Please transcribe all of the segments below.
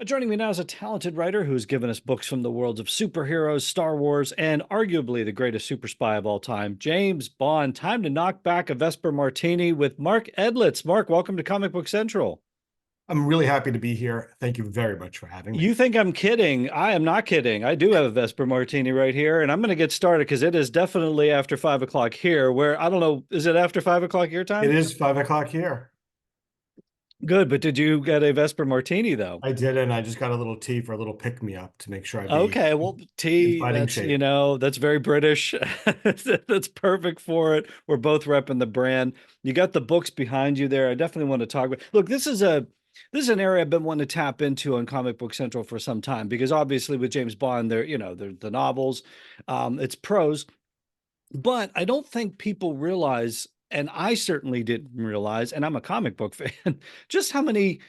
Joining me now is a talented writer who's given us books from the worlds of superheroes, Star Wars, and arguably the greatest super spy of all time, James Bond. Time to knock back a Vesper Martini with Mark Edlitz. Mark, welcome to Comic Book Central. I'm really happy to be here. Thank you very much for having me. You think I'm kidding? I am not kidding. I do have a Vesper Martini right here, and I'm going to get started because it is definitely after 5 o'clock here. Where I don't know, is it after 5 o'clock your It time? is 5 o'clock here. Good, but did you get a Vesper Martini though? I did, and I just got a little tea for a little pick me up to make sure I be Okay, well, in tea, fighting that's, shape. that's very British. That's perfect for it. We're both repping the brand. You got the books behind you there. I definitely want to talk about. Look, this is an area I've been wanting to tap into on Comic Book Central for some time because obviously with James Bond, they're the novels, it's prose, but I don't think people realize, and I certainly didn't realize, and I'm a comic book fan, just how many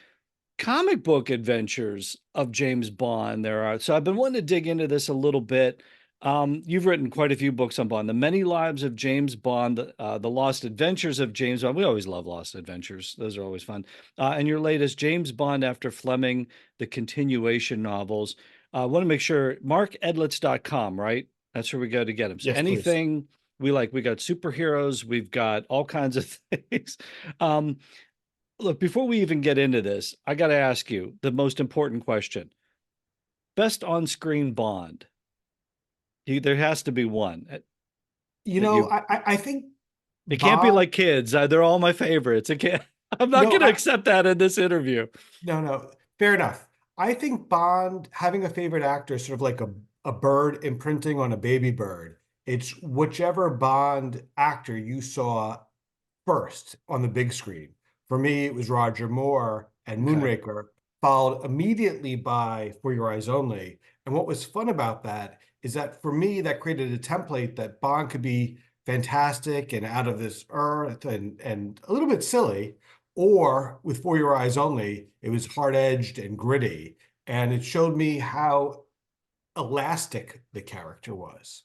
comic book adventures of James Bond there are. So I've been wanting to dig into this a little bit. You've written quite a few books on Bond, The Many Lives of James Bond, The Lost Adventures of James Bond. We always love Lost Adventures. Those are always fun. And your latest, James Bond After Fleming, the continuation novels. I want to make sure, markedlitz.com, right? That's where we go to get them. So Yes, please. anything we like, we got superheroes, we've got all kinds of things. Um, Look, before we even get into this, I got to ask you the most important question. Best on-screen Bond. There has to be one You that know, you. I think It can't be Bond, like kids. They're all my favorites. It can't. I'm not no, going to accept that in this interview. no, fair enough. I think Bond having a favorite actor is sort of like a bird imprinting on a baby bird. It's whichever Bond actor you saw first on the big screen. For me, it was Roger Moore and Okay. Moonraker, followed immediately by For Your Eyes Only. And what was fun about that is that for me, that created a template that Bond could be fantastic and out of this earth and a little bit silly, or with For Your Eyes Only, it was hard-edged and gritty. And it showed me how elastic the character was.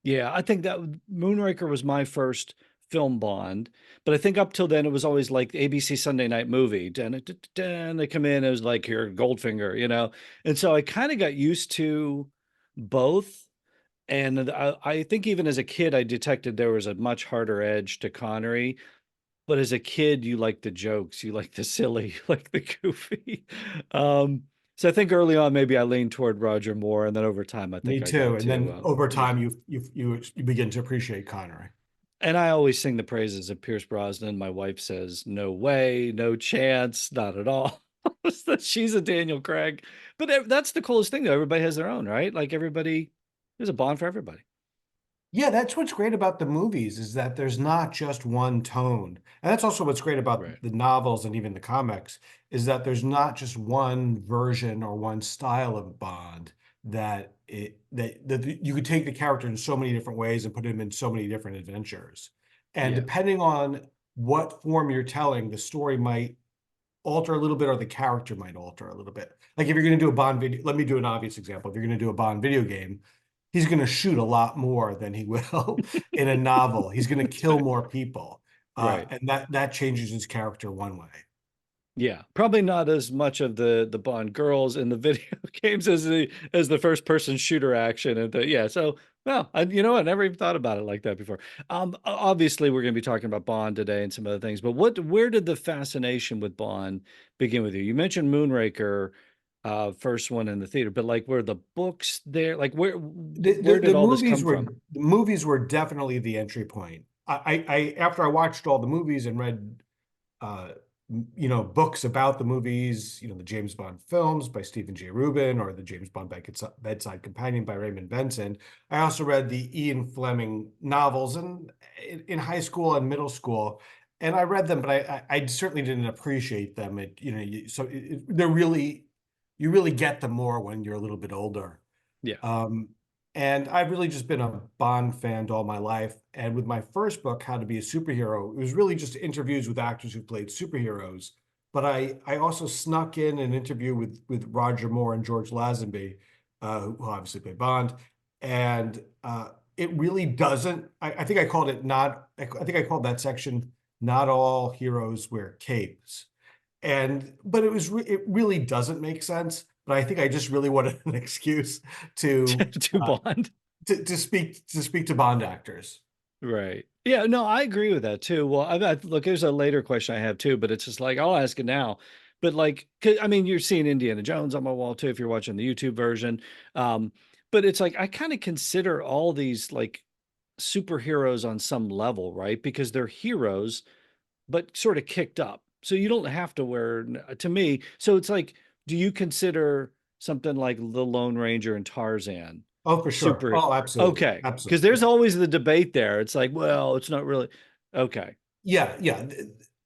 Yeah, I think that Moonraker was my first film Bond, but I think up till then it was always like ABC Sunday Night Movie. And they come in, it was like your Goldfinger. And so I kind of got used to both. And I think even as a kid, I detected there was a much harder edge to Connery. But as a kid, you like the jokes, you like the silly, you like the goofy. Um, so I think early on, maybe I leaned toward Roger Moore, and then over time, I Me think I too. got And to, then over yeah. time, you begin to appreciate Connery. And I always sing the praises of Pierce Brosnan. My wife says, no way, no chance, not at all. She's a Daniel Craig. But that's the coolest thing, though. Everybody has their own, right? Like everybody, there's a Bond for everybody. Yeah, that's what's great about the movies is that there's not just one tone. And that's also what's great about Right. the novels and even the comics is that there's not just one version or one style of Bond that you could take the character in so many different ways and put him in so many different adventures. And Yeah. depending on what form you're telling, the story might alter a little bit or the character might alter a little bit. Like if you're going to do a Bond video, let me do an obvious example. If you're going to do a Bond video game, he's going to shoot a lot more than he will in a novel. He's going to kill more people. Right. And that changes his character one way. Yeah, probably not as much of the Bond girls in the video games as the first person shooter action and yeah. So well, I never even thought about it like that before. Obviously we're going to be talking about Bond today and some other things, but where did the fascination with Bond begin with you? You mentioned Moonraker, first one in the theater, but like were the books there? Like where did The all this movies come were from? the movies were definitely the entry point. I after I watched all the movies and read uh, books about the movies, the James Bond films by Stephen J. Rubin or the James Bond Bedside Companion by Raymond Benson. I also read the Ian Fleming novels in high school and middle school, and I read them, but I certainly didn't appreciate them. They're really you really get them more when you're a little bit older. Yeah. Um, and I've really just been a Bond fan all my life. And with my first book, How to Be a Superhero, it was really just interviews with actors who played superheroes. But I also snuck in an interview with Roger Moore and George Lazenby, who obviously play Bond. And it really doesn't. I think I called it not. I think I called that section "Not All Heroes Wear Capes." but it really doesn't make sense. But I think I just really wanted an excuse to to uh, Bond. speak to Bond actors. Right. Yeah, no, I agree with that too. Well, look, there's a later question I have too, but it's just like I'll ask it now. But like, 'cause, I mean, you're seeing Indiana Jones on my wall too if you're watching the YouTube version. Um, but it's like I kind of consider all these like superheroes on some level, right? Because they're heroes, but sort of kicked up. So you don't have to wear, to me. So it's like, do you consider something like the Lone Ranger and Tarzan Oh, for sure. super? Oh, absolutely. Okay. Because Absolutely. there's always the debate there. It's like, well, it's not really. Okay. Yeah. Yeah.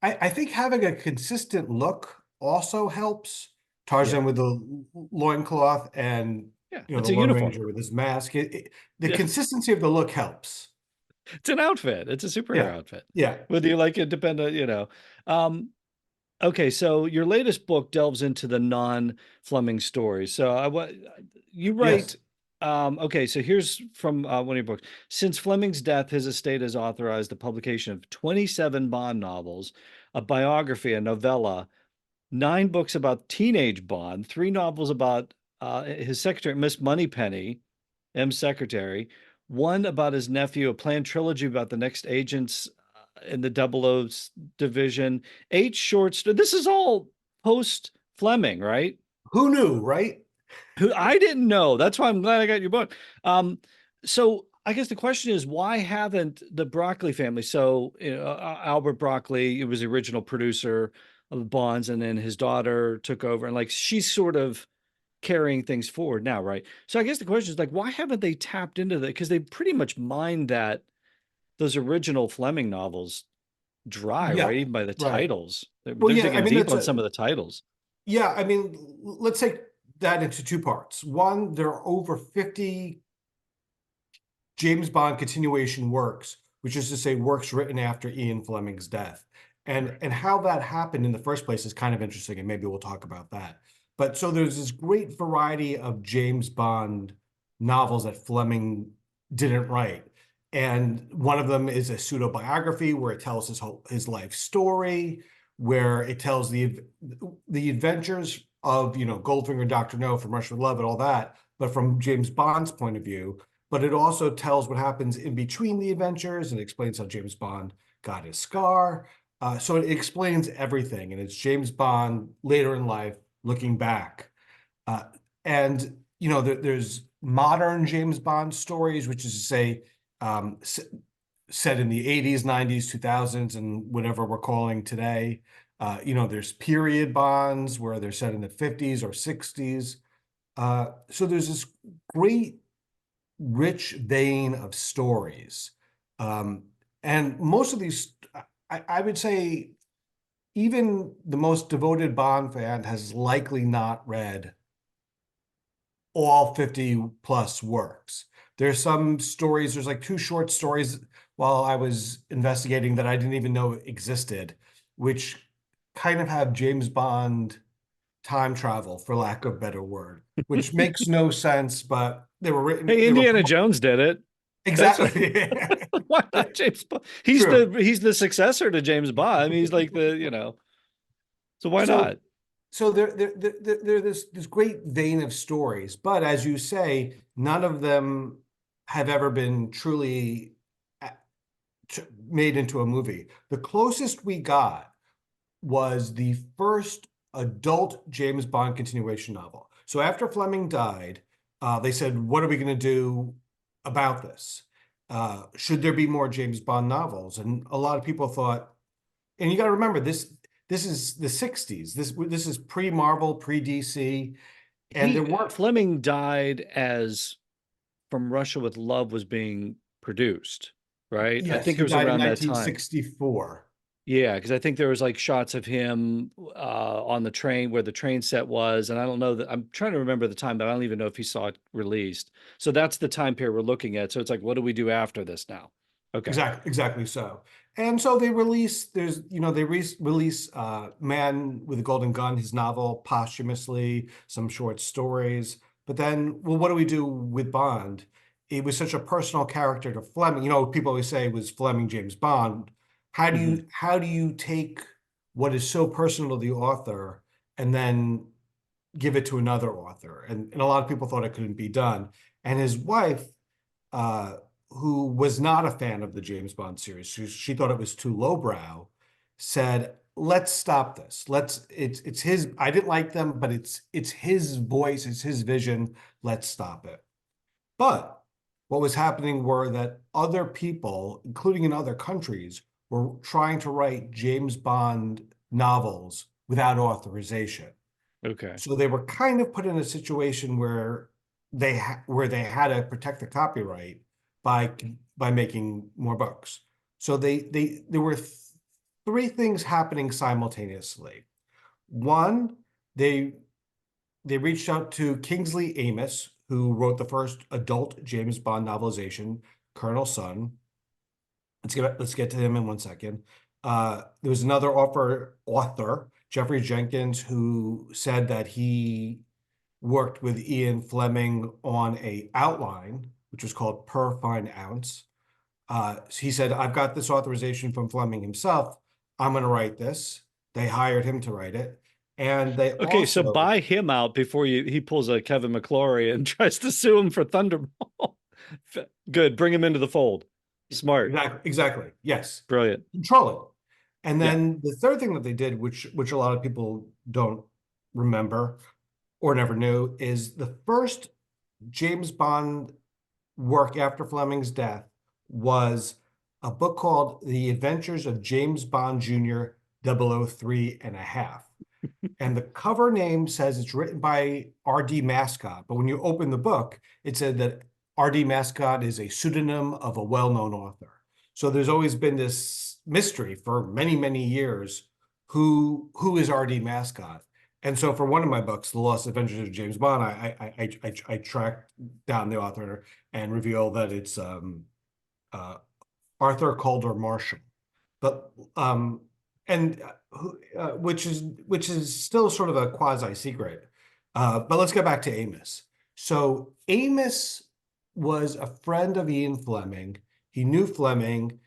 I think having a consistent look also helps. Tarzan Yeah. with the loincloth and, Yeah. the It's a Lone uniform. Ranger with his mask. The Yeah. consistency of the look helps. It's an outfit. It's a superhero Yeah. outfit. Yeah. Whether you like it, depend. Um, okay. So your latest book delves into the non-Fleming stories. So you Yes. write, okay, so here's from one of your books. Since Fleming's death, his estate has authorized the publication of 27 Bond novels, a biography, a novella, 9 books about teenage Bond, 3 novels about his secretary, Miss Moneypenny, M's secretary, one about his nephew, a planned trilogy about the next agents in the Double O division, 8 short stories. This is all post Fleming, right? Who knew, right? Who I didn't know. That's why I'm glad I got your book. So I guess the question is, why haven't the Broccoli family? So Albert Broccoli, it was the original producer of the Bonds, and then his daughter took over, and like she's sort of carrying things forward now, right? So I guess the question is like, why haven't they tapped into that? Because they pretty much mined those original Fleming novels dry, right? Yeah. Even by the Right. titles. Well, They're yeah, I digging mean, deep that's on a, some of the titles. yeah, I mean, let's take that into two parts. One, there are over 50 James Bond continuation works, which is to say works written after Ian Fleming's death. And Right. and how that happened in the first place is kind of interesting, and maybe we'll talk about that. But so there's this great variety of James Bond novels that Fleming didn't write. And one of them is a pseudo biography where it tells his life story, where it tells the adventures of Goldfinger, Dr. No, From Russia with Love, and all that, but from James Bond's point of view. But it also tells what happens in between the adventures and explains how James Bond got his scar. So it explains everything, and it's James Bond later in life looking back. Uh, and there's modern James Bond stories, which is to say, set in the 80s, 90s, 2000s, and whatever we're calling today. There's period Bonds where they're set in the 50s or 60s. So there's this great rich vein of stories. And most of these, I would say, even the most devoted Bond fan has likely not read all 50 plus works. There's some stories, there's like 2 short stories while I was investigating that I didn't even know existed, which kind of have James Bond time travel, for lack of a better word, which makes no sense, but Hey, they were Indiana Jones did it. That's what, exactly. why not James Bond? True. He's the successor to James Bond. I mean, he's like so why So not? so there this great vein of stories, but as you say, none of them have ever been truly uh, made into a movie. The closest we got was the first adult James Bond continuation novel. So after Fleming died, they said, "What are we going to do about this? Should there be more James Bond novels?" And a lot of people thought, and you got to remember this is the 60s. This is pre-Marvel, pre-DC, and there weren't. Fleming died as From Russia with Love was being produced, right? I Yes, think it he was died in around that time. 1964. Yeah, because I think there was like shots of him on the train where the train set was, and I don't know that I'm trying to remember the time, but I don't even know if he saw it released. So that's the time period we're looking at. So it's like, what do we do after this now? Okay. Exactly so. And so they release, release Man with a Golden Gun, his novel posthumously, some short stories. But then, well, what do we do with Bond? It was such a personal character to Fleming. People always say it was Fleming James Bond. Hmm. How do you take what is so personal to the author and then give it to another author. And a lot of people thought it couldn't be done. And his wife, uh, who was not a fan of the James Bond series, she thought it was too lowbrow, said, "Let's stop this. It's his. I didn't like them, but it's his voice, it's his vision. Let's stop it." But what was happening were that other people, including in other countries, were trying to write James Bond novels without authorization. Okay. So they were kind of put in a situation where they had to protect the copyright by making more books. So there were three things happening simultaneously. One, they reached out to Kingsley Amis, who wrote the first adult James Bond novelization, Colonel Sun. Let's get to him in 1 second. There was another author, Jeffrey Jenkins, who said that he worked with Ian Fleming on a outline, which was called Per Fine Ounce. So he said, "I've got this authorization from Fleming himself. I'm going to write this." They hired him to write it. And they Okay, so also, buy him out before he pulls a Kevin McClory and tries to sue him for Thunderball. Good, bring him into the fold. Smart, exactly, yes, brilliant. control it. And Yeah. then the third thing that they did, which a lot of people don't remember or never knew, is the first James Bond work after Fleming's death was a book called The Adventures of James Bond Jr. 003 and a half. And the cover name says it's written by R.D. Mascot. But when you open the book, it said that R.D. Mascot is a pseudonym of a well-known author. So there's always been this mystery for many, many years. Who is R.D. Mascot? And so for one of my books, The Lost Adventures of James Bond, I tracked down the author and revealed that it's Arthur Calder Marshall. But and which is still sort of a quasi secret. But let's get back to Amos. So Amos was a friend of Ian Fleming. He knew Fleming.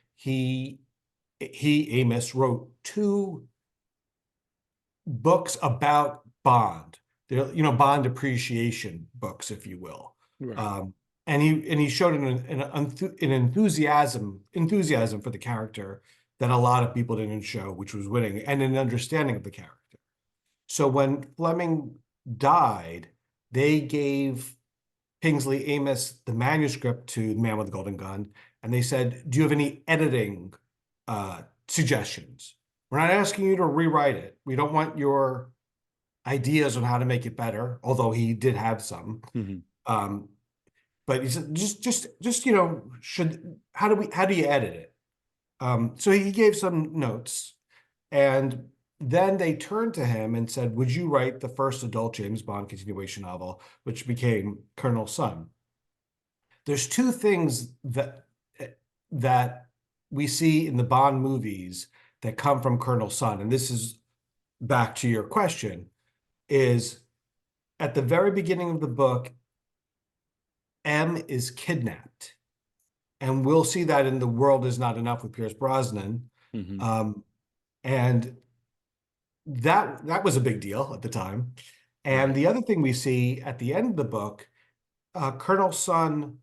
Amos wrote two books about Bond. They're, Bond appreciation books, if you will. Right. And he showed an enthusiasm for the character that a lot of people didn't show, which was winning, and an understanding of the character. So when Fleming died, they gave Kingsley Amis the manuscript to The Man with the Golden Gun, and they said, "Do you have any editing suggestions? We're not asking you to rewrite it. We don't want your ideas on how to make it better," although he did have some. Mm-hmm. But he said, just how do you edit it? So he gave some notes, and then they turned to him and said, "Would you write the first adult James Bond continuation novel, which became Colonel Sun?" There's two things that we see in the Bond movies that come from Colonel Sun, and this is back to your question, is at the very beginning of the book, M is kidnapped. And we'll see that in The World Is Not Enough with Pierce Brosnan. Mm-hmm. And that was a big deal at the time. And Right. the other thing we see at the end of the book, Colonel Sun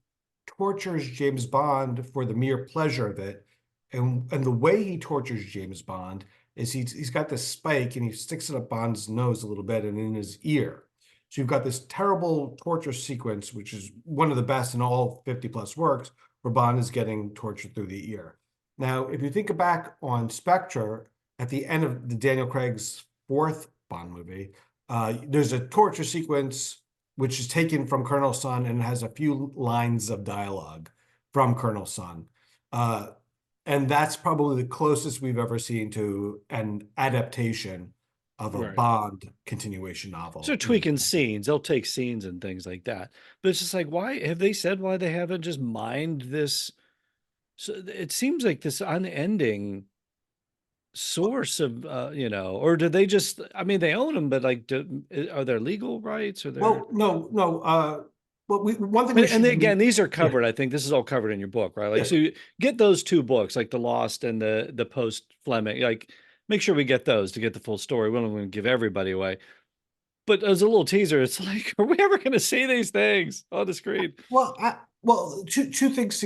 tortures James Bond for the mere pleasure of it. And the way he tortures James Bond is he's got this spike and he sticks it up Bond's nose a little bit and in his ear. So you've got this terrible torture sequence, which is one of the best in all 50 plus works, where Bond is getting tortured through the ear. Now, if you think back on Spectre, at the end of the Daniel Craig's fourth Bond movie, there's a torture sequence which is taken from Colonel Sun and has a few lines of dialogue from Colonel Sun. And that's probably the closest we've ever seen to an adaptation of a Right. Bond continuation novel. So tweaking scenes, they'll take scenes and things like that. But it's just like, why have they said why they haven't just mined this? So it seems like this unending source of, or do they just, I mean, they own them, but like, are there legal rights or there? Well, no. Well, one thing we should Again, these are yeah, covered. I think this is all covered in your book, right? Like, yes. so you get those two books, like The Lost and the post Fleming. Like, make sure we get those to get the full story. We don't want to give everybody away. But as a little teaser, it's like, are we ever going to see these things on the screen? Well, two things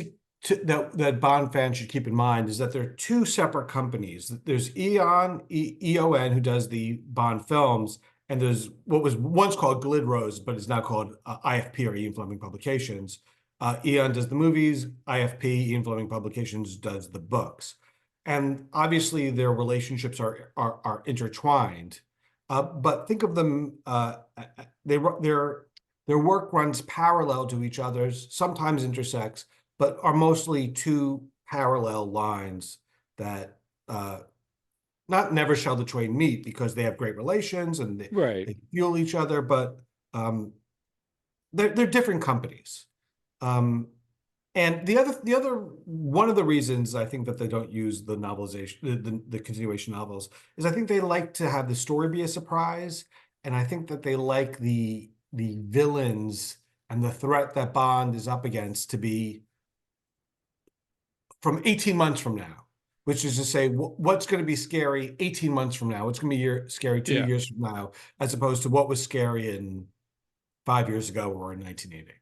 that Bond fans should keep in mind is that there are two separate companies. There's EON, who does the Bond films, and there's what was once called Glidrose, but is now called IFP, or Ian Fleming Publications. EON does the movies, IFP, Ian Fleming Publications, does the books. And obviously their relationships are intertwined. But think of them, their work runs parallel to each other's, sometimes intersects, but are mostly two parallel lines that not never shall the twain meet, because they have great relations and Right. they fuel each other, but they're different companies. And the other one of the reasons I think that they don't use the novelization, the continuation novels, is I think they like to have the story be a surprise, and I think that they like the villains and the threat that Bond is up against to be from 18 months from now, which is to say, what's going to be scary 18 months from now? What's going to be scary 2 years from now, as opposed to what was scary in 5 years ago or in 1980.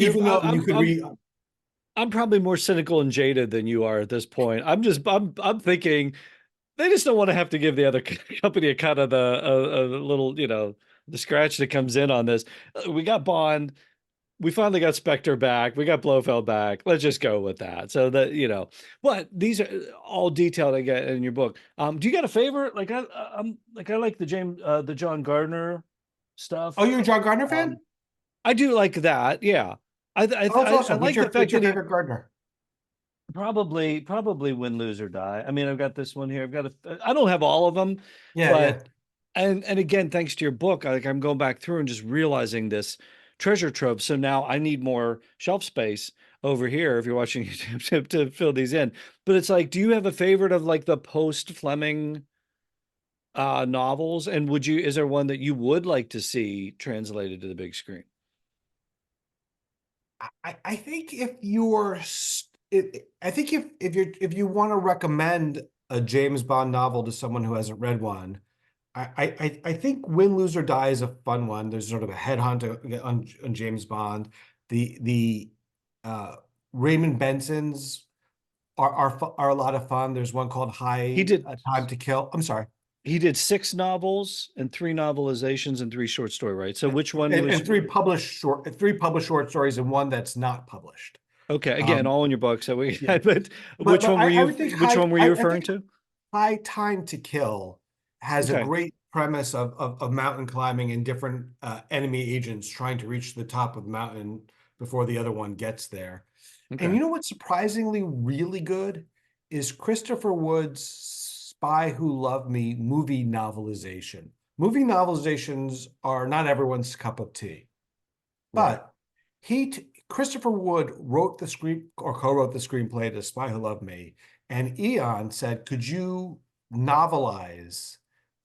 Even though you could read. I'm probably more cynical and jaded than you are at this point. I'm thinking they just don't want to have to give the other company a kind of a little, the scratch that comes in on this. We got Bond. We finally got Spectre back. We got Blofeld back. Let's just go with that. So that, what these are all detailed, I get in your book. Do you got a favorite? I like the John Gardner stuff. Oh, you're a John Gardner fan? I do like that. Yeah. That's awesome. I like What's the fact your that he favorite Gardner? probably Win, Lose, or Die. I mean, I've got this one here. I don't have all of them, Yeah. but and again, thanks to your book, I'm going back through and just realizing this treasure trove. So now I need more shelf space over here if you're watching YouTube to fill these in. But it's like, do you have a favorite of like the post Fleming novels? And is there one that you would like to see translated to the big screen? I think if you want to recommend a James Bond novel to someone who hasn't read one, I think Win, Lose, or Die is a fun one. There's sort of a headhunt on James Bond. The Raymond Benson's are a lot of fun. There's one called He did Time to Kill. I'm sorry. He did 6 novels and 3 novelizations and 3 short story, right? So which one was and three published short stories and one that's not published. Okay, again, all in your book. So Yeah. but which one were you referring to? High Time to Kill has a Okay. great premise of mountain climbing and different enemy agents trying to reach the top of the mountain before the other one gets there. Okay. And you know what's surprisingly really good is Christopher Wood's Spy Who Loved Me movie novelization. Movie novelizations are not everyone's cup of tea, Right. but Christopher Wood wrote the screen or co-wrote the screenplay to Spy Who Loved Me, and Eon said, "Could you novelize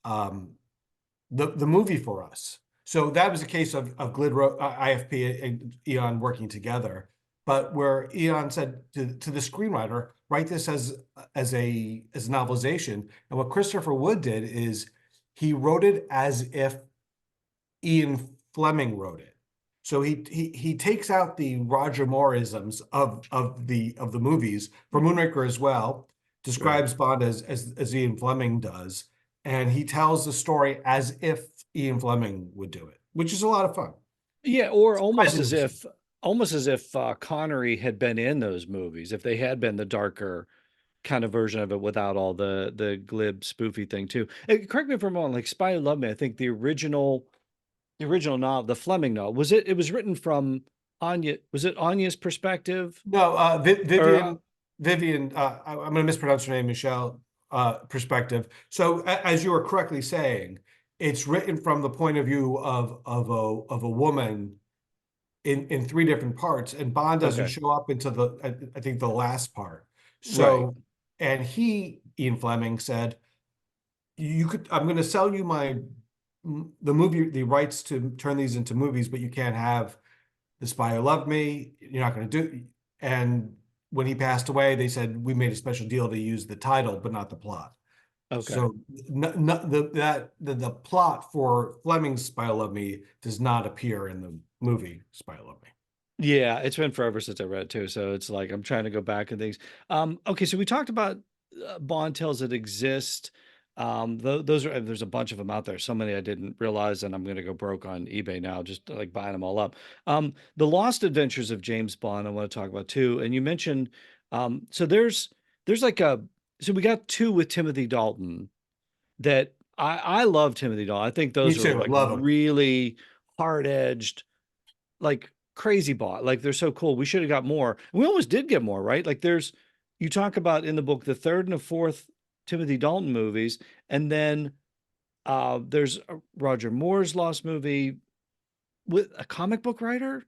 the movie for us?" So that was a case of IFP and Eon working together, but where Eon said to the screenwriter, "Write this as a novelization." And what Christopher Wood did is he wrote it as if Ian Fleming wrote it. So he takes out the Roger Mooreisms of the movies for Moonraker as well, describes Bond as Ian Fleming does, and he tells the story as if Ian Fleming would do it, which is a lot of fun. Yeah, or almost as if Connery had been in those movies, if they had been the darker kind of version of it without all the glib spoofy thing too. Correct me if I'm wrong, like Spy Who Loved Me, I think the original novel, the Fleming novel, it was written from Anya, was it Anya's perspective? No, Or Vivian, I'm going to mispronounce her name, Michelle, perspective. So as you were correctly saying, it's written from the point of view of a woman in 3 different parts, and Bond doesn't show up until I think the last part. So, and Ian Fleming said, I'm going to sell you the rights to turn these into movies, but you can't have The Spy Who Loved Me. You're not going to do. And when he passed away, they said, we made a special deal to use the title, but not the plot. Okay. So the plot for Fleming's Spy Love Me does not appear in the movie Spy Love Me. Yeah, it's been forever since I read it too, so it's like I'm trying to go back and things. Okay, so we talked about bond tales that exist. Those are there's a bunch of them out there. So many I didn't realize, and I'm going to go broke on eBay now, just like buying them all up. The Lost Adventures of James Bond, I want to talk about too. And you mentioned, so there's like a so we got two with Timothy Dalton that I love Timothy Dalton. I think Me those are too. like Love him. really hard edged like crazy bought. Like they're so cool. We should have got more. We almost did get more, right? Like there's you talk about in the book the third and the fourth Timothy Dalton movies, and then there's a Roger Moore's Lost movie with a comic book writer.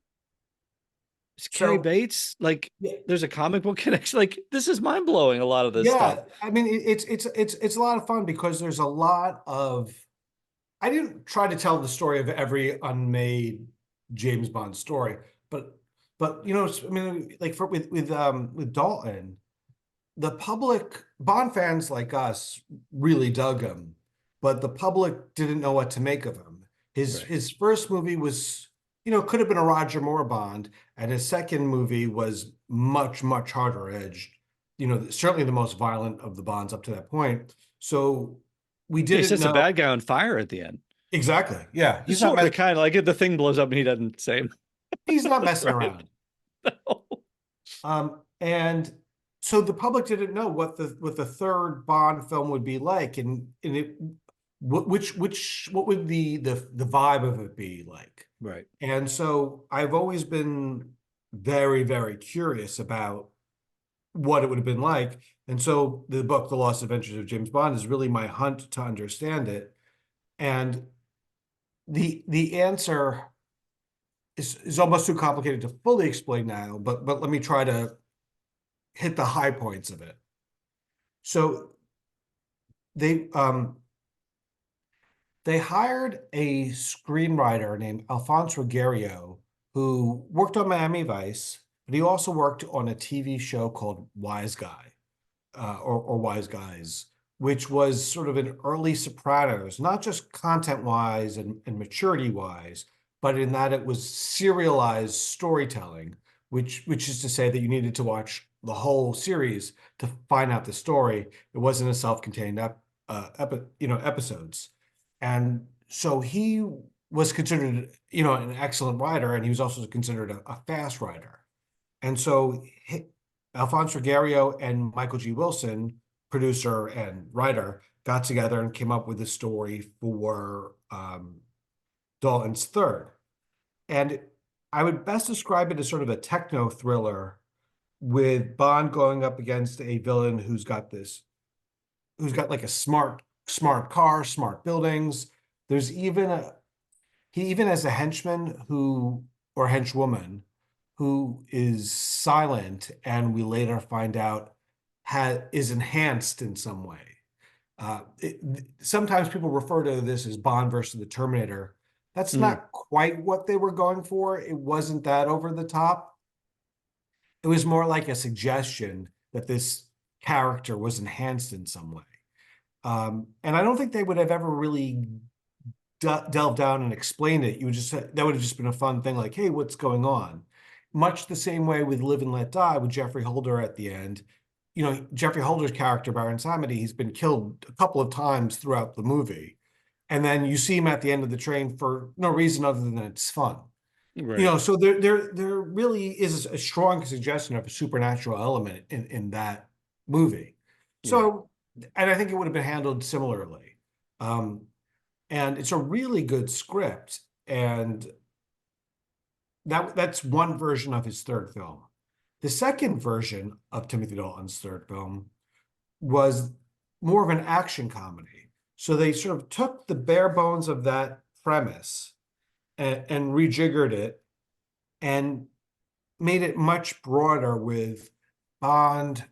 It's Carrie So Bates. Like yeah, there's a comic book connection. Like this is mind blowing. A lot of this stuff. yeah. I mean, it's a lot of fun because there's a lot of. I didn't try to tell the story of every unmade James Bond story, but I mean, like with Dalton, the public Bond fans like us really dug him, but the public didn't know what to make of him. Right. His first movie was, could have been a Roger Moore Bond, and his second movie was much harder edged. Certainly the most violent of the Bonds up to that point. So we Yeah, he didn't sets a know bad guy on fire at the end. exactly. Yeah, Sort of, kind of like the thing blows up and he doesn't say he's not messing right. around. And so the public didn't know what the third Bond film would be like, and it what would the vibe of it be like? Right. And so I've always been very curious about what it would have been like. And so the book, The Lost Adventures of James Bond, is really my hunt to understand it. And the answer is almost too complicated to fully explain now, but let me try to hit the high points of it. So they um they hired a screenwriter named Alphonse Ruggiero who worked on Miami Vice, but he also worked on a TV show called Wise Guy, or Wise Guys, which was sort of an early Sopranos, not just content wise and maturity wise, but in that it was serialized storytelling, which is to say that you needed to watch the whole series to find out the story. It wasn't a self-contained episodes. And so he was considered, an excellent writer, and he was also considered a fast writer. And so Alphonse Ruggiero and Michael G. Wilson, producer and writer, got together and came up with a story for Dalton's third. And I would best describe it as sort of a techno thriller with Bond going up against a villain who's got like a smart car, smart buildings. There's he even has a henchman or henchwoman who is silent, and we later find out is enhanced in some way. Sometimes people refer to this as Bond versus the Terminator. That's Mm, not quite what they were going for. It wasn't that over the top. It was more like a suggestion that this character was enhanced in some way. And I don't think they would have ever really delved down and explained it. That would have just been a fun thing, like, hey, what's going on? Much the same way with Live and Let Die with Jeffrey Holder at the end. Jeffrey Holder's character, Baron Samedi, he's been killed a couple of times throughout the movie. And then you see him at the end of the train for no reason other than it's fun. right. So there really is a strong suggestion of a supernatural element in that movie. Right. So, and I think it would have been handled similarly. And it's a really good script, and that's one version of his third film. The second version of Timothy Dalton's third film was more of an action comedy. So they sort of took the bare bones of that premise and rejiggered it and made it much broader, with Bond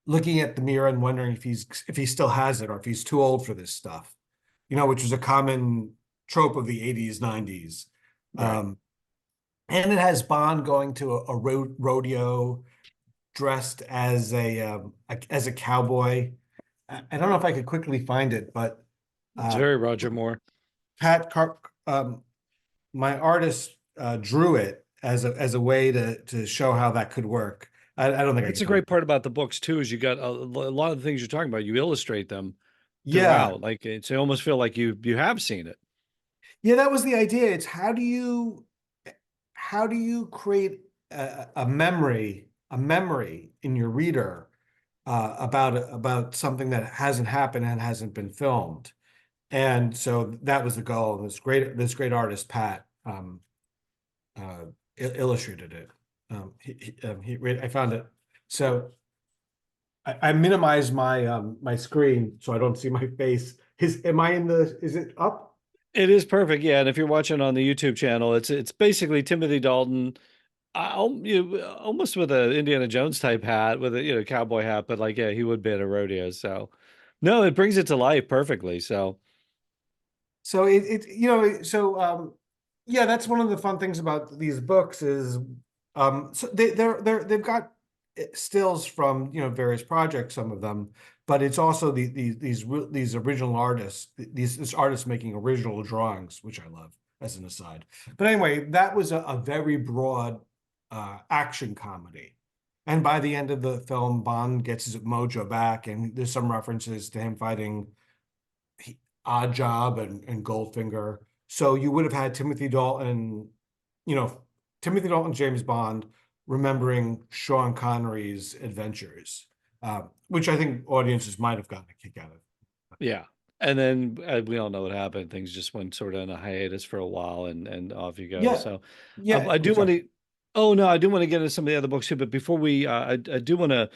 looking at the mirror and wondering if he still has it or if he's too old for this stuff, which was a common trope of the 80s, 90s. Right. And it has Bond going to a rodeo dressed as a cowboy. I don't know if I could quickly find it, but It's uh, very Roger Moore. Pat Car my artist drew it as a way to show how that could work. I don't think I That's could a find great it. part about the books too, is you got a lot of the things you're talking about. You illustrate them Yeah, throughout. Like it's you almost feel like you have seen it. yeah, that was the idea. It's how do you create a memory in your reader about something that hasn't happened and hasn't been filmed. And so that was the goal. And this great artist, Pat, illustrated it. I found it. So I minimized my screen so I don't see my face. Am I in the, is it up? It is perfect, yeah. And if you're watching on the YouTube channel, it's basically Timothy Dalton, almost with a Indiana Jones type hat, with a cowboy hat, but like yeah, he would be at a rodeo. So no, it brings it to life perfectly. So So yeah, that's one of the fun things about these books is so they've got stills from various projects, some of them, but it's also these original artists, this artist making original drawings, which I love as an aside. But anyway, that was a very broad action comedy. And by the end of the film, Bond gets his mojo back, and there's some references to him fighting Odd Job and Goldfinger. So you would have had you know, Timothy Dalton, James Bond, remembering Sean Connery's adventures, which I think audiences might have gotten a kick out of. yeah. And then we all know what happened. Things just went sort of on a hiatus for a while, and off you go. Yeah, So yeah. I I'm do want sorry. to. Oh no, I do want to get into some of the other books too. But before we, I do want to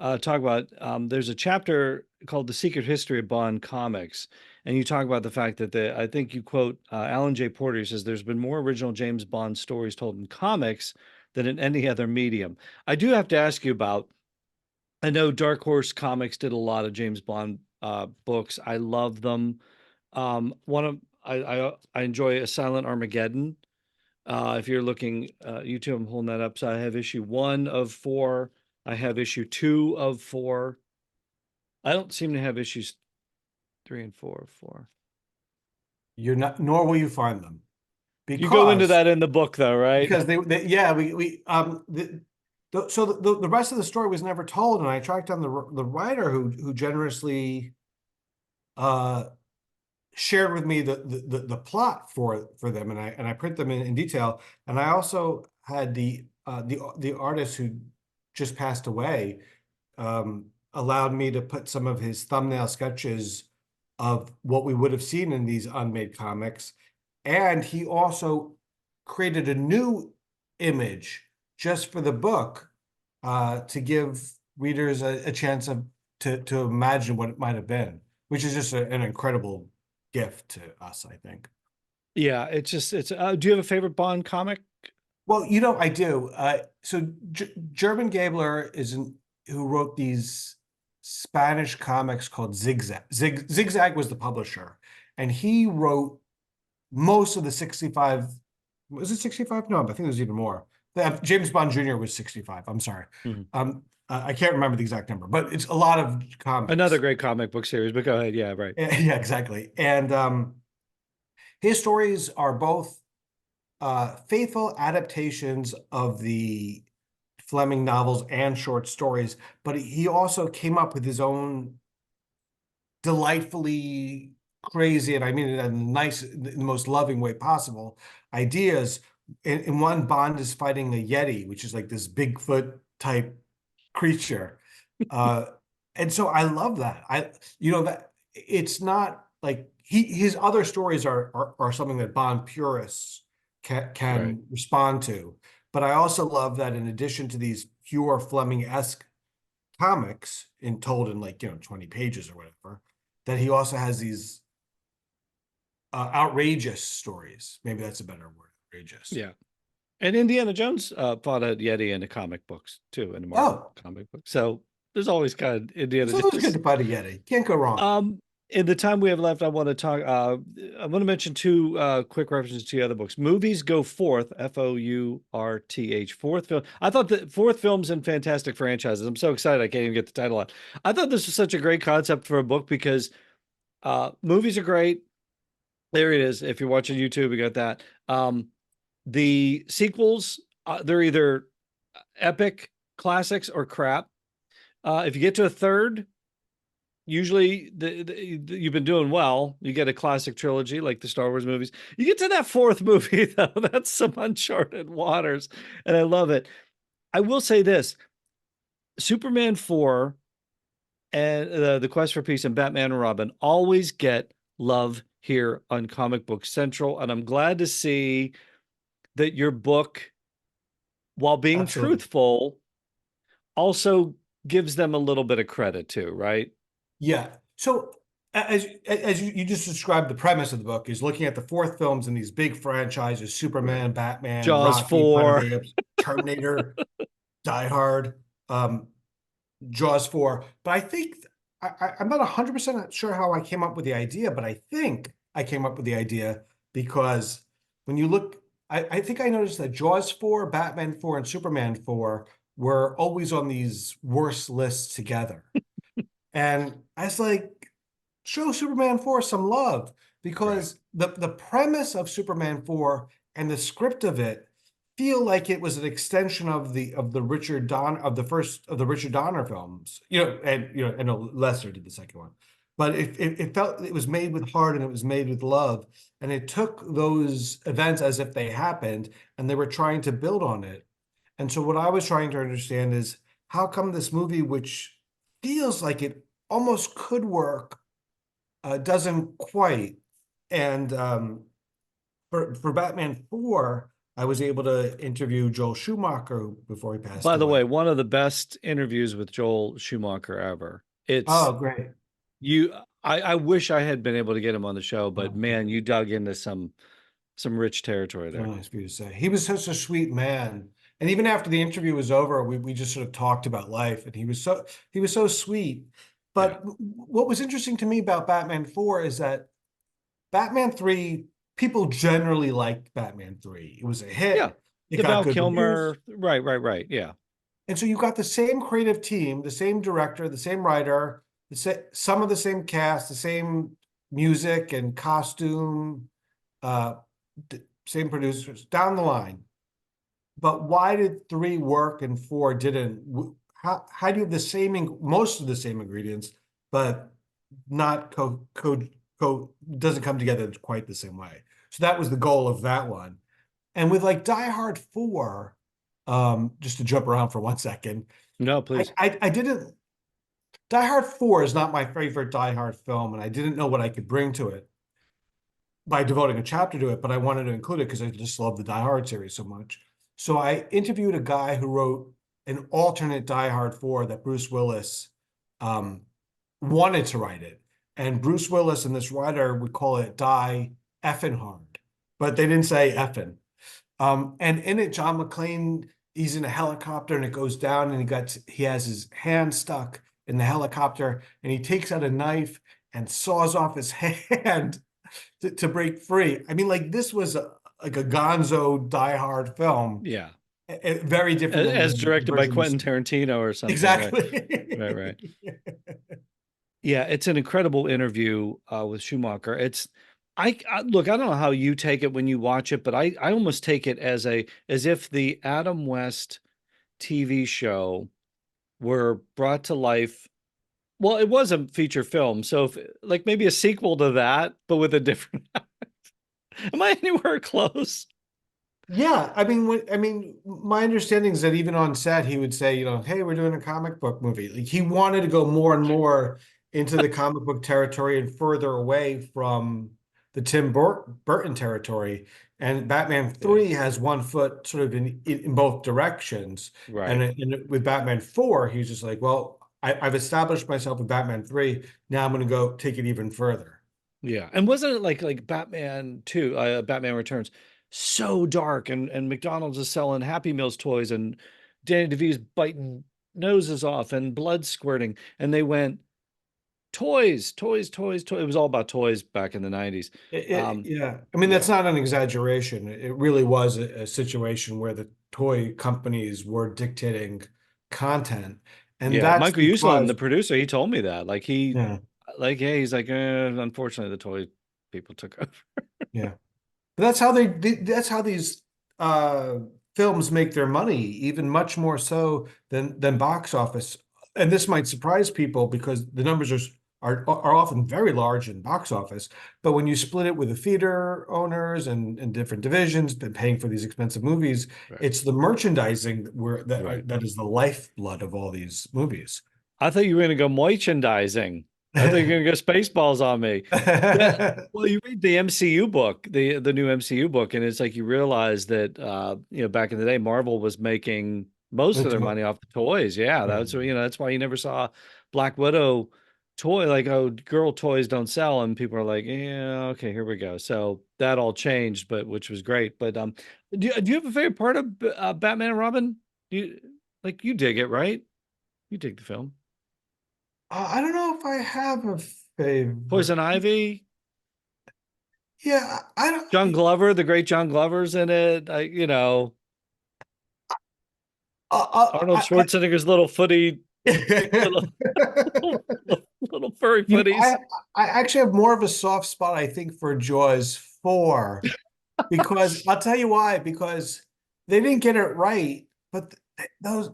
talk about. There's a chapter called "The Secret History of Bond Comics," and you talk about the fact that I think you quote Alan J. Porter. He says, "There's been more original James Bond stories told in comics than in any other medium." I do have to ask you about. I know Dark Horse Comics did a lot of James Bond books. I love them. One of I enjoy A Silent Armageddon. If you're looking YouTube, I'm holding that up. So I have issue 1 of 4. I have issue 2 of 4. I don't seem to have issues 3 and 4 of 4. You're not, nor will you find them You go into because that in the book though, right? they yeah we so the rest of the story was never told, and I tracked down the writer who generously uh shared with me the plot for them, and I print them in detail. And I also had the artist who just passed away allowed me to put some of his thumbnail sketches of what we would have seen in these unmade comics. And he also created a new image just for the book to give readers a chance to imagine what it might have been, which is just an incredible gift to us, I think. Yeah, it's just it's. Do you have a favorite Bond comic? Well, I do. So German Gabler who wrote these Spanish comics called Zigzag. Zigzag was the publisher, and he wrote most of the 65. Was it 65? No, I think there's even more. James Bond Jr. was 65. I'm sorry. Mhm. I can't remember the exact number, but it's a lot of Another comics. great comic book series, but go ahead. Yeah, right. Yeah, exactly. And his stories are both faithful adaptations of the Fleming novels and short stories, but he also came up with his own delightfully crazy, and I mean it in the most loving way possible, ideas. In one, Bond is fighting a Yeti, which is like this Bigfoot type creature. Uh, and so I love that. That it's not like his other stories are something that Bond purists Right. can respond to. But I also love that in addition to these pure Fleming-esque comics told in like 20 pages or whatever, that he also has these outrageous stories. Maybe that's a better word, outrageous. Yeah. And Indiana Jones fought a Yeti in the comic books too, in the Marvel Oh, comic book. So there's always kind of Indiana so it was good Jones. to fight a Yeti. Can't go wrong. in the time we have left, I want to talk. I want to mention two quick references to the other books. Movies go fourth, Fourth. Fourth film. I thought that fourth films in fantastic franchises. I'm so excited I can't even get the title out. I thought this was such a great concept for a book because movies are great. There it is. If you're watching YouTube, we got that. The sequels, they're either epic classics or crap. If you get to a third, usually you've been doing well. You get a classic trilogy like the Star Wars movies. You get to that fourth movie, though, that's some uncharted waters, and I love it. I will say this: Superman 4 and the Quest for Peace and Batman and Robin always get love here on Comic Book Central, and I'm glad to see that your book, while being Absolutely. truthful, also gives them a little bit of credit too, right? Yeah. So as you just described, the premise of the book is looking at the fourth films in these big franchises: Right. Superman, Batman, Jaws Rocky, Planet of 4. the Apes, Terminator, Die Hard, um, Jaws 4. But I think I'm not 100% sure how I came up with the idea, but I think I came up with the idea because when you look, I think I noticed that Jaws 4, Batman 4, and Superman 4 were always on these worst lists together. And I was like, show Superman 4 some love Right. because the premise of Superman 4 and the script of it feel like it was an extension of the Richard Don of the first of the Richard Donner films. And Lester did the second one. But it felt it was made with heart and it was made with love. And it took those events as if they happened and they were trying to build on it. And so what I was trying to understand is how come this movie, which feels like it almost could work, doesn't quite. And for Batman 4, I was able to interview Joel Schumacher before he passed By the away. way, one of the best interviews with Joel Schumacher ever. It's Oh, great. you. I wish I had been able to get him on the show, but Oh, man, you dug into some rich territory so there. nice for you to say. He was such a sweet man. And even after the interview was over, we just sort of talked about life, and he was so sweet. Yeah. But what was interesting to me about Batman 4 is that Batman 3, people generally liked Batman 3. It was a Yeah. hit. It The got Val good reviews. Kilmer. Right, right, right. Yeah. And so you got the same creative team, the same director, the same writer, some of the same cast, the same music and costume, uh, same producers down the line. But why did 3 work and 4 didn't? How do you have the same, most of the same ingredients, but not doesn't come together quite the same way? So that was the goal of that one. And with like Die Hard 4, just to jump around for 1 second, No, I, please. I, I didn't, Die Hard 4 is not my favorite Die Hard film, and I didn't know what I could bring to it by devoting a chapter to it, but I wanted to include it because I just love the Die Hard series so much. So I interviewed a guy who wrote an alternate Die Hard 4 that Bruce Willis um, wanted to write it. And Bruce Willis and this writer would call it Die Effin' Hard, but they didn't say effin'. And in it, John McClane, he's in a helicopter and it goes down and he has his hand stuck in the helicopter and he takes out a knife and saws off his hand to break free. I mean, like this was like a gonzo Die Hard film, Yeah. very different than As the directed by versions. Quentin Tarantino or something. Right. Right, right. Exactly. Yeah, it's an incredible interview with Schumacher. I look, I don't know how you take it when you watch it, but I almost take it as if the Adam West TV show were brought to life. Well, it was a feature film, so if, like maybe a sequel to that, but with a different. Am I anywhere close? Yeah, I mean, my understanding is that even on set, he would say, hey, we're doing a comic book movie. Like he wanted to go more and more into the comic book territory and further away from the Burton territory. And Batman Yeah, 3 has one foot sort of in both directions. And, right. with Batman 4, he's just like, well, I've established myself with Batman 3. Now I'm going to go take it even further. Yeah, and wasn't it like Batman 2, Batman Returns, so dark, and McDonald's is selling Happy Meals toys, and Danny DeVito's biting noses off, and blood squirting, and they went, Toys. It was all about toys back in the 90s. Yeah, I mean Yeah. that's not an exaggeration. It really was a situation where the toy companies were dictating content, and Yeah. that's Michael Uslan, the because producer, he told me that. yeah, Yeah, he's like, unfortunately, the toy people took over. yeah. But that's how these uh films make their money, even much more so than box office. And this might surprise people because the numbers are often very large in box office, but when you split it with the theater owners and different divisions been paying for these expensive movies, Right. it's the merchandising Right. that is the lifeblood of all these movies. I thought you were going to go merchandising. I thought you were going to go Spaceballs on me. Yeah. Well, you read the MCU book, the new MCU book, and it's like you realize that back in the day, Marvel was making most of their money off the toys. Yeah, that's why you never saw Black Widow toy like, oh, girl toys don't sell, and people are like, yeah, okay, here we go. So that all changed, but which was great. But do you have a favorite part of Batman and Robin? You you dig it, right? You dig the film. I don't know if I have a favorite. Poison Ivy. Yeah, I don't. John Glover, the great John Glover's in it. Arnold I, Schwarzenegger's little footy, little, I, little furry You know, footies. I actually have more of a soft spot, I think, for Jaws 4 because I'll tell you why. Because they didn't get it right, but those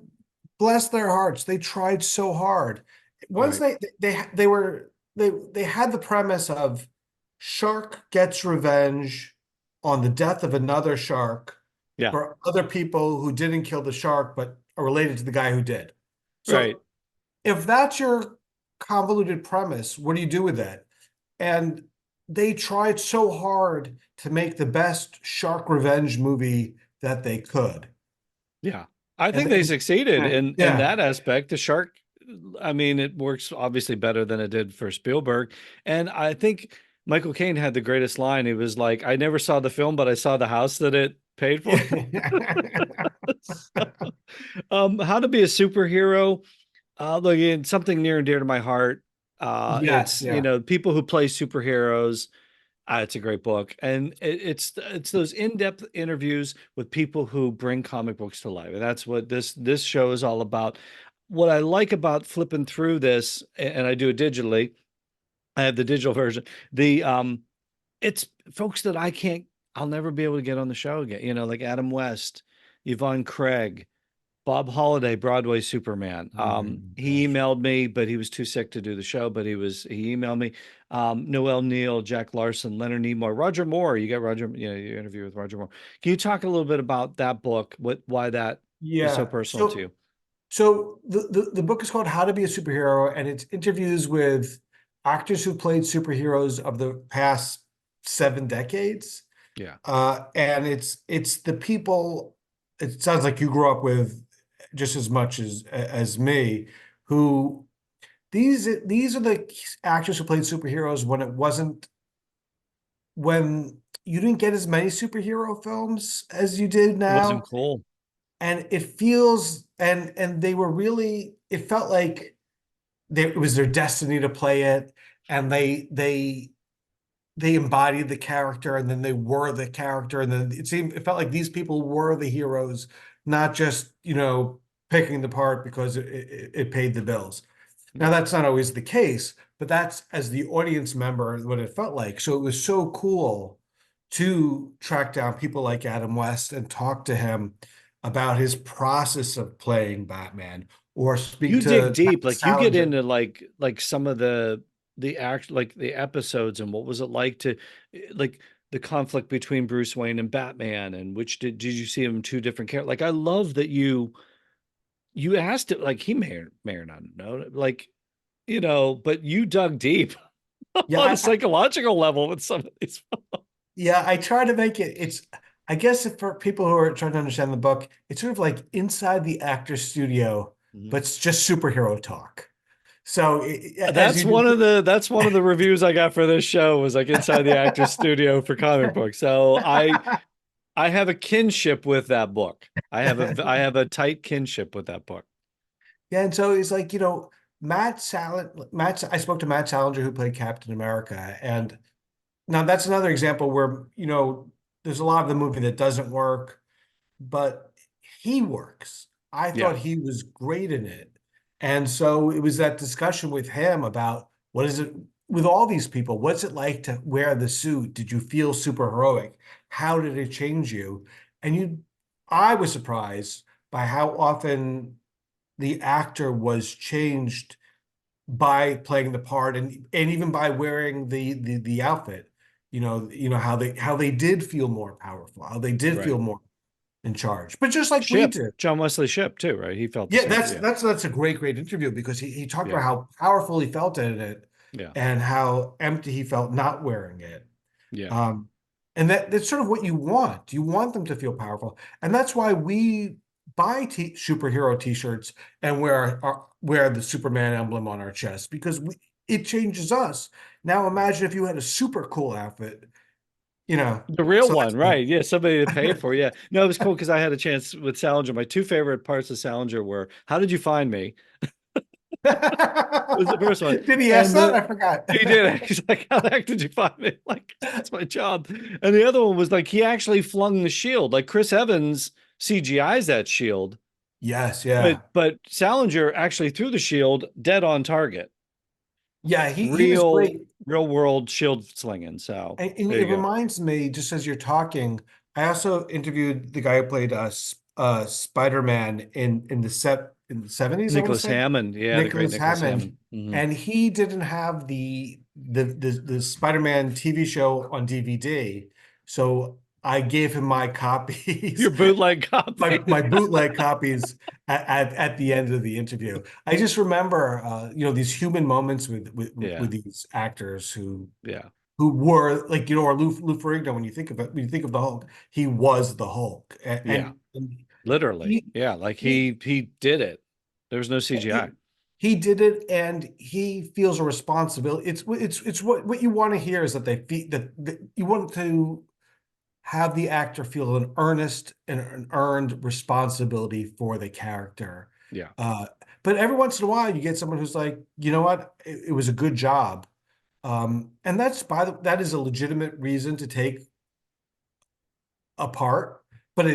bless their hearts, they tried so hard. Once Right. they had the premise of shark gets revenge on the death of another shark Yeah. for other people who didn't kill the shark but are related to the guy who did. Right. So if that's your convoluted premise, what do you do with that? And they tried so hard to make the best shark revenge movie that they could. Yeah. I think they And succeeded in yeah, that aspect. The shark, I mean, it works obviously better than it did for Spielberg. And I think Michael Caine had the greatest line. He was like, I never saw the film, but I saw the house that it paid for. yeah. How to be a superhero. Look, it's something near and dear to my heart. Yes, It's, yeah. people who play superheroes. It's a great book, and it's those in-depth interviews with people who bring comic books to life, and that's what this show is all about. What I like about flipping through this, and I do it digitally. I have the digital version. It's folks that I'll never be able to get on the show again. Like Adam West, Yvonne Craig, Bob Holliday, Broadway Superman. Oh my He gosh. emailed me, but he was too sick to do the show. But he emailed me. Noel Neal, Jack Larson, Leonard Nimoy, Roger Moore. You got Roger, you interview with Roger Moore. Can you talk a little bit about that book? Why that is so Yeah. personal to you? So the book is called How to Be a Superhero, and it's interviews with actors who played superheroes of the past 7 decades. Yeah. And it's the people, it sounds like you grew up with just as much as me, who these are the actors who played superheroes when you didn't get as many superhero films as you did It wasn't now. cool. And it feels and they were really, it felt like it was their destiny to play it, and they embodied the character, and then they were the character, and then it felt like these people were the heroes, not just picking the part because it paid the bills. Now Yeah. that's not always the case, but that's, as the audience member, what it felt like. So it was so cool to track down people like Adam West and talk to him about his process of playing Batman, or speak You dig to deep, like you get Salinger. into some of the act like the episodes, and what was it like to like the conflict between Bruce Wayne and Batman, and which did you see him two different characters? Like I love that you asked it, like he may or not know, like but you dug deep Yeah, on a psychological level with some of these. yeah, I try to make it. I guess if for people who are trying to understand the book, it's sort of like inside the actor's studio, Mhm. but it's just superhero talk. So as That's you one of the reviews I got for this show was like inside the actor's studio for comic books. So I have a kinship with that book. I have a tight kinship with that book. yeah, and so it's like, I spoke to Matt Salinger, who played Captain America, and now that's another example where, there's a lot of the movie that doesn't work, but he works. I Yeah. thought he was great in it. And so it was that discussion with him about what is it with all these people? What's it like to wear the suit? Did you feel super heroic? How did it change you? And I was surprised by how often the actor was changed by playing the part and even by wearing the outfit. How they did feel more powerful, how they did Right. feel more in charge, but just like we Ship. do. John Wesley Ship too, right? He felt the Yeah, same. that's Yeah. that's a great interview because he talked Yeah. about how powerful he felt in it Yeah. and how empty he felt not wearing it. Yeah. Um, and that's sort of what you want. You want them to feel powerful, and that's why we buy superhero T-shirts and wear the Superman emblem on our chest because it changes us. Now imagine if you had a super cool outfit, you know. The real So one, that's right? Yeah, somebody to pay for. Yeah. No, it was cool because I had a chance with Salinger. My two favorite parts of Salinger were "How did you find me?" was the first one, Did he ask and that? the I forgot. he did. He's like, "How the heck did you find me?" Like, that's my job. And the other one was like he actually flung the shield. Like Chris Evans CGI's that shield, Yes, but yeah. Salinger actually threw the shield dead on target. Yeah, he was Real, great. real world shield slinging. So And there it you go. reminds me, just as you're talking, I also interviewed the guy who played Spider-Man in the 70s, I want to Nicholas say, Hammond. Yeah, the great Nicholas Nicholas Hammond. Hammond, Hmm. and he didn't have the Spider-Man TV show on DVD, so I gave him my copies, Your bootleg copy. my bootleg copies at the end of the interview. I just remember, these human moments with Yeah. these actors Yeah. who were like, or Lou Ferrigno, when you think of it, when you think of the Hulk, he was the Hulk. Yeah. And Literally. he, Yeah. Like he, he did it. There was no CGI. he, he did it and he feels a responsibility. It's what you want to hear is that they feel that you want to have the actor feel an earnest and an earned responsibility for the character. Yeah. Uh, but every once in a while, you get someone who's like, you know what, it was a good job. And that is a legitimate reason to take apart. But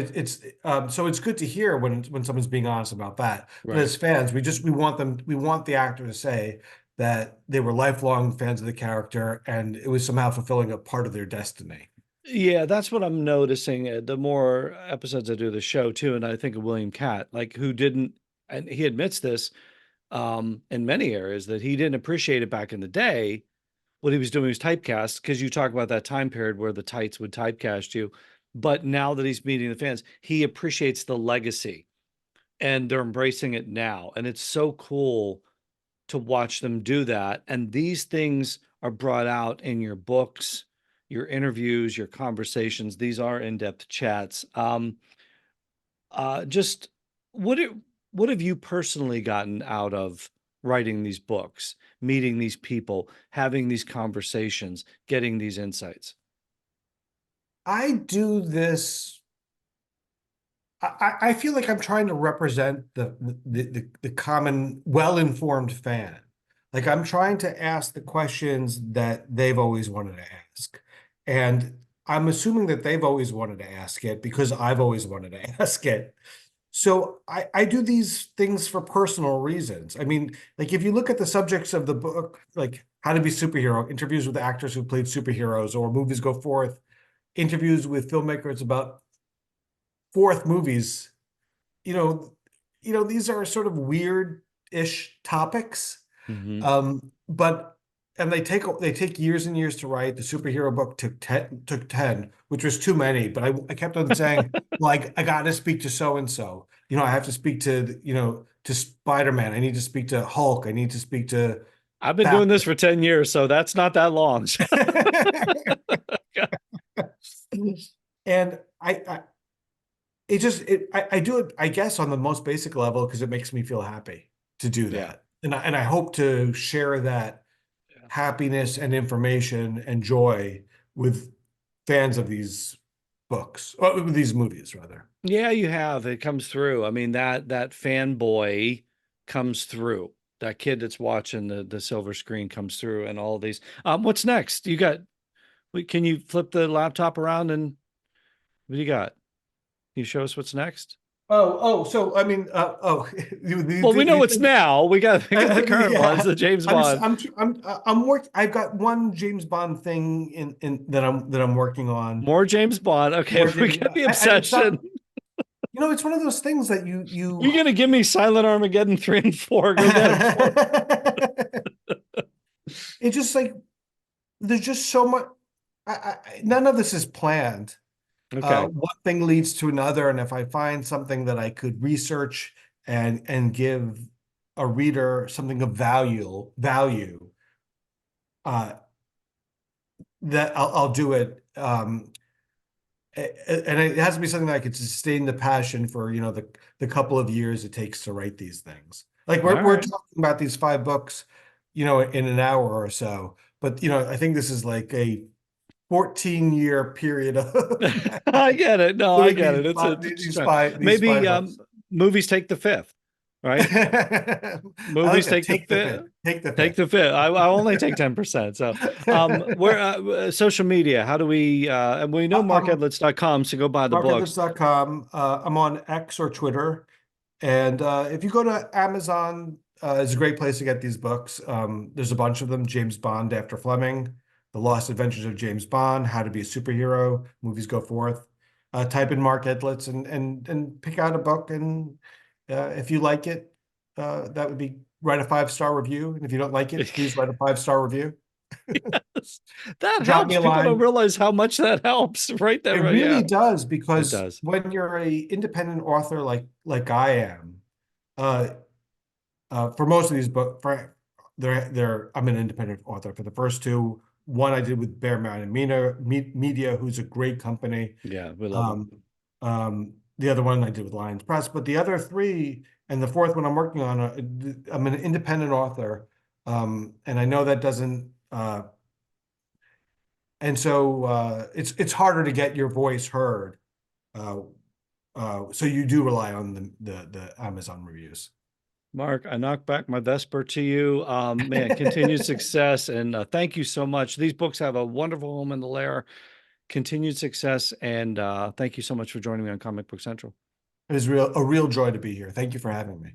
so it's good to hear when someone's being honest about that. But Right. as fans, we want the actor to say that they were lifelong fans of the character and it was somehow fulfilling a part of their destiny. Yeah, that's what I'm noticing. The more episodes I do of the show too, and I think of William Catt, like who didn't, and he admits this in many areas that he didn't appreciate it back in the day. What he was doing was typecast because you talk about that time period where the tights would typecast you. But now that he's meeting the fans, he appreciates the legacy and they're embracing it now. And it's so cool to watch them do that. And these things are brought out in your books, your interviews, your conversations. These are in-depth chats. Just what it, what have you personally gotten out of writing these books, meeting these people, having these conversations, getting these insights? I do this. I feel like I'm trying to represent the common well-informed fan. Like I'm trying to ask the questions that they've always wanted to ask. And I'm assuming that they've always wanted to ask it because I've always wanted to ask it. So I do these things for personal reasons. I mean, like if you look at the subjects of the book, like How to Be Superhero, interviews with actors who played superheroes, or Movies Go Forth, interviews with filmmakers about fourth movies, you know, these are sort of weird-ish topics. Hmm. But and they take years and years to write. The superhero book took 10, which was too many, but I kept on saying, like, I got to speak to so and so. I have to speak to Spider-Man. I need to speak to Hulk. I need to speak to I've been doing this Batman. for 10 years, so that's not that long. And I do it, I guess, on the most basic level because it makes me feel happy to do Yeah. that. And I hope to share that happiness and information and joy with fans of these books, or with these movies rather. Yeah, you have. It comes through. I mean, that fanboy comes through. that kid that's watching the silver screen comes through and all of these. What's next? You got, can you flip the laptop around and what do you got? Can you show us what's next? So I mean, Well, we know you what's think, now. We got the current ones, yeah. the James Bond. I've got one James Bond thing in that I'm working on. More James Bond. Okay, More if we James, get the and it's not, obsession, it's one of those things that you you're gonna give me Silent Armageddon 3 and 4. Go get them. it's just like there's just so much. None of this is planned. Okay. One thing leads to another, and if I find something that I could research and give a reader something of value, uh, that I'll do it. And it has to be something that I could sustain the passion for, the couple of years it takes to write these things. Like All we're right. talking about these 5 books, in an hour or so, but I think this is like a 14-year period of I get it. No, I doing get these it. It's a, five, it's these trying. five, these Maybe 5 books. movies take the fifth, right? I like Movies that. take the Take the fifth. fifth. Take the Take fifth. the fifth. I only take 10%. So, where social media, how do we, and we know I'm markedlitz.com, so go buy the books. marketedlitz.com. I'm on X or Twitter. And if you go to Amazon, it's a great place to get these books. There's a bunch of them. James Bond After Fleming, The Lost Adventures of James Bond, How to Be a Superhero, Movies Go Forth. Type in Mark Edlitz and pick out a book. And if you like it, that would be write a 5-star review. And if you don't like it, please write a 5-star review. Yes, that Drop me helps. a People don't line. realize how much that helps right It there. Right? Yeah, really does, it because does. when you're a independent author like I am, uh, for most of these books, I'm an independent author. For the first two, one I did with Bear Mountain Media, who's a great company. Yeah, we love them. Um, the other one I did with Lions Press, but the other three and the fourth one I'm working on, I'm an independent author, and I know that doesn't. And so it's harder to get your voice heard. Uh, so you do rely on the Amazon reviews. Mark, I knock back my Vesper to you. Man, continued success. And thank you so much. These books have a wonderful home in the lair. Continued success. And thank you so much for joining me on Comic Book Central. It is a real joy to be here. Thank you for having me.